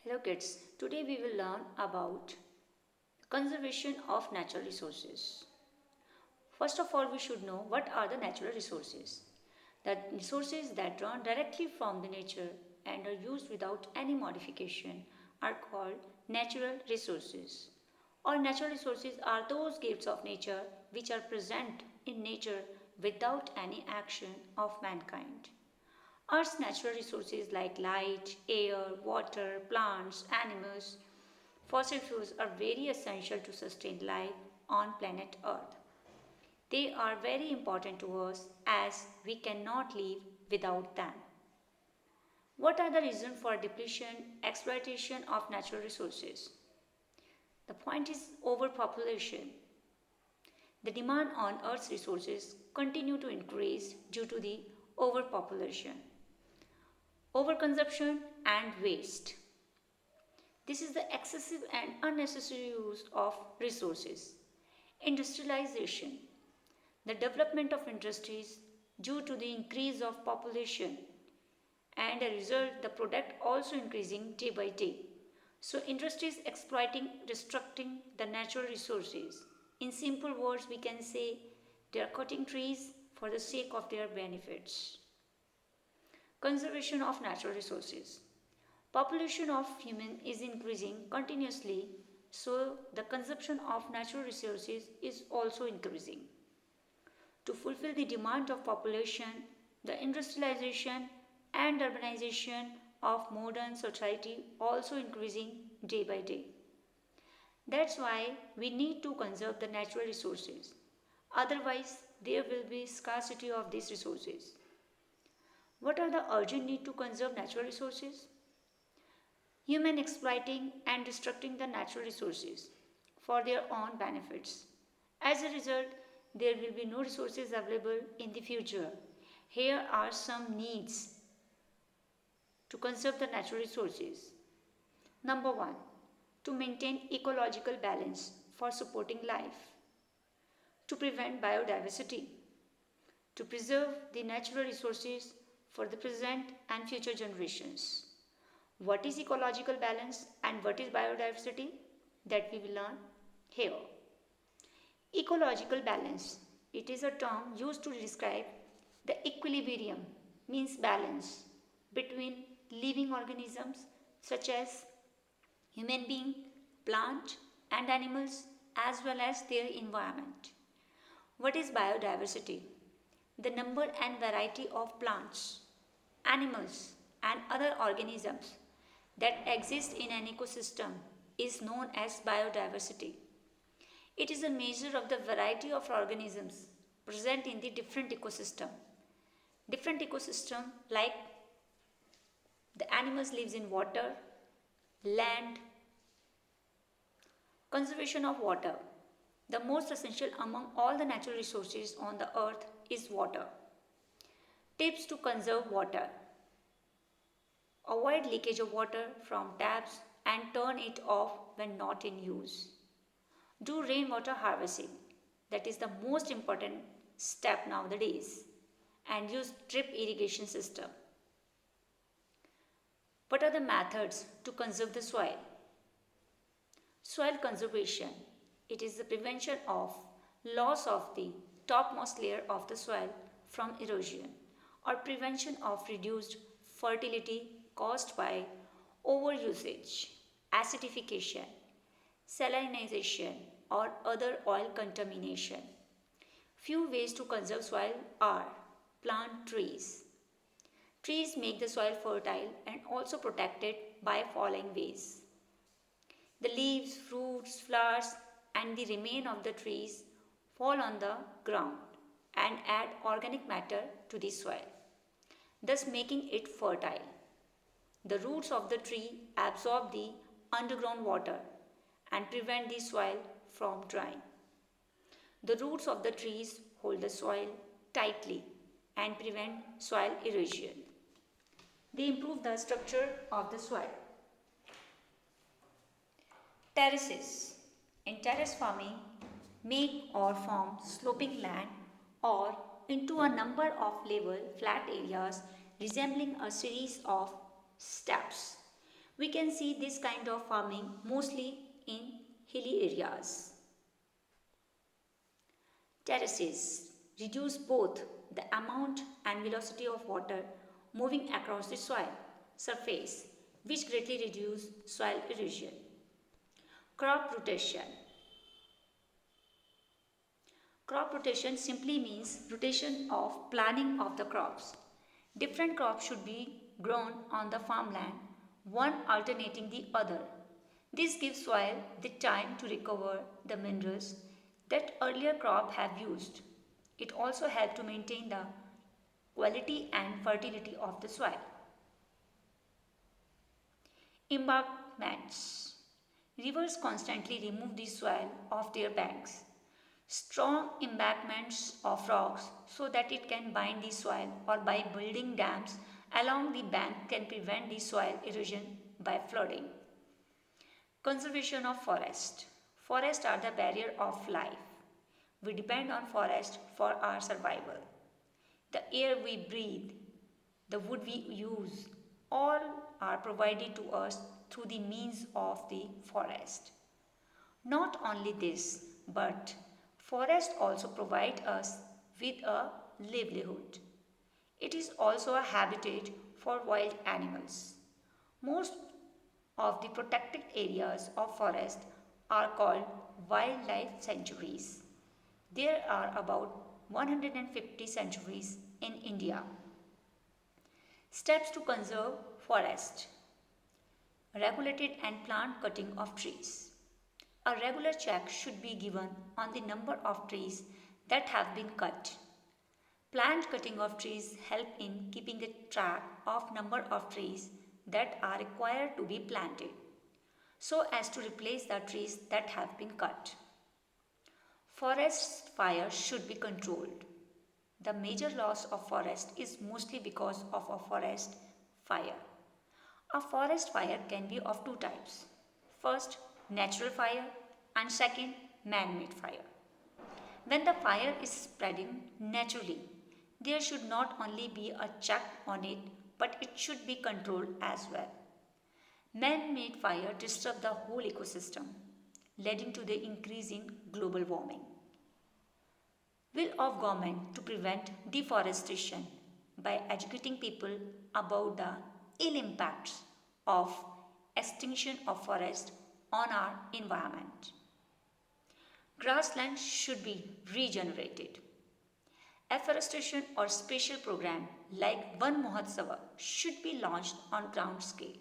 Hello kids, today we will learn about conservation of natural resources. First of all, we should know what are the natural resources. The resources that run directly from the nature and are used without any modification are called natural resources. Or natural resources are those gifts of nature which are present in nature without any action of mankind. Earth's natural resources like light, air, water, plants, animals, fossil fuels are very essential to sustain life on planet Earth. They are very important to us as we cannot live without them. What are the reasons for depletion, exploitation of natural resources? The point is overpopulation. The demand on Earth's resources continue to increase due to the overpopulation, overconsumption and waste. This is the excessive and unnecessary use of resources. Industrialization, the development of industries due to the increase of population and a result the product also increasing day by day. So industries exploiting, destructing the natural resources. In simple words, we can say they are cutting trees for the sake of their benefits. Conservation of natural resources. Population of human is increasing continuously, so the consumption of natural resources is also increasing. To fulfill the demand of population, the industrialization and urbanization of modern society also increasing day by day. That's why we need to conserve the natural resources. Otherwise, there will be scarcity of these resources. What are the urgent need to conserve natural resources? Human exploiting and destructing the natural resources for their own benefits. As a result, there will be no resources available in the future. Here are some needs to conserve the natural resources. Number 1, to maintain ecological balance for supporting life, to prevent biodiversity, to preserve the natural resources for the present and future generations. What is ecological balance and what is biodiversity? That we will learn here. Ecological balance. It is a term used to describe the equilibrium, means balance, between living organisms such as human being, plant and animals as well as their environment. What is biodiversity? The number and variety of plants, animals and other organisms that exist in an ecosystem is known as biodiversity. It is a measure of the variety of organisms present in the different ecosystem. Different ecosystem like the animals lives in water, land. Conservation of water. The most essential among all the natural resources on the earth is water. Tips to conserve water. Avoid leakage of water from taps and turn it off when not in use. Do rainwater harvesting. That is the most important step nowadays. And use drip irrigation system. What are the methods to conserve the soil? Soil conservation. It is the prevention of loss of the topmost layer of the soil from erosion or prevention of reduced fertility caused by overusage, acidification, salinization or other oil contamination. Few ways to conserve soil are: plant trees. Trees make the soil fertile and also protected by following ways. The leaves, fruits, flowers and the remain of the trees fall on the ground and add organic matter to the soil, thus making it fertile. The roots of the tree absorb the underground water and prevent the soil from drying. The roots of the trees hold the soil tightly and prevent soil erosion. They improve the structure of the soil. Terraces. In terrace farming, make or form sloping land or into a number of level flat areas resembling a series of steps We can see this kind of farming mostly in hilly areas. Terraces reduce both the amount and velocity of water moving across the soil surface, which greatly reduce soil erosion. Crop rotation. Crop rotation simply means rotation of planting of the crops. Different crops should be grown on the farmland, one alternating the other. This gives soil the time to recover the minerals that earlier crop have used. It also helps to maintain the quality and fertility of the soil. Embankments. Rivers constantly remove the soil off their banks. Strong embankments of rocks so that it can bind the soil, or by building dams along the bank can prevent the soil erosion by flooding. Conservation of forest. Forests are the barrier of life. We depend on forest for our survival. The air we breathe, the wood we use, all are provided to us through the means of the forest. Not only this, but forests also provide us with a livelihood. It is also a habitat for wild animals. Most of the protected areas of forest are called wildlife sanctuaries. There are about 150 sanctuaries in India. Steps to conserve forest. Regulated and plant cutting of trees. A regular check should be given on the number of trees that have been cut. Plant cutting of trees help in keeping a track of number of trees that are required to be planted so as to replace the trees that have been cut. Forest fire should be controlled. The major loss of forest is mostly because of a forest fire. A forest fire can be of two types. First, natural fire, and second, man-made fire. When the fire is spreading naturally, there should not only be a check on it, but it should be controlled as well. Man-made fire disturb the whole ecosystem, leading to the increasing global warming. Will of government to prevent deforestation by educating people about the ill impacts of extinction of forest on our environment. Grassland should be regenerated. Afforestation or special program like Van Mahotsava should be launched on ground scale.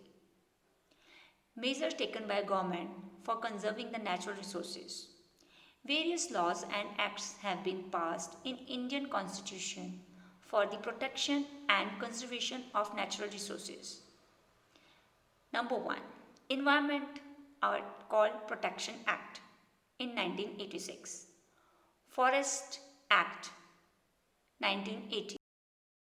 Measures taken by government for conserving the natural resources. Various laws and acts have been passed in Indian Constitution for the protection and conservation of natural resources. Number 1. Environment Called Protection Act in 1986. Forest Act 1980.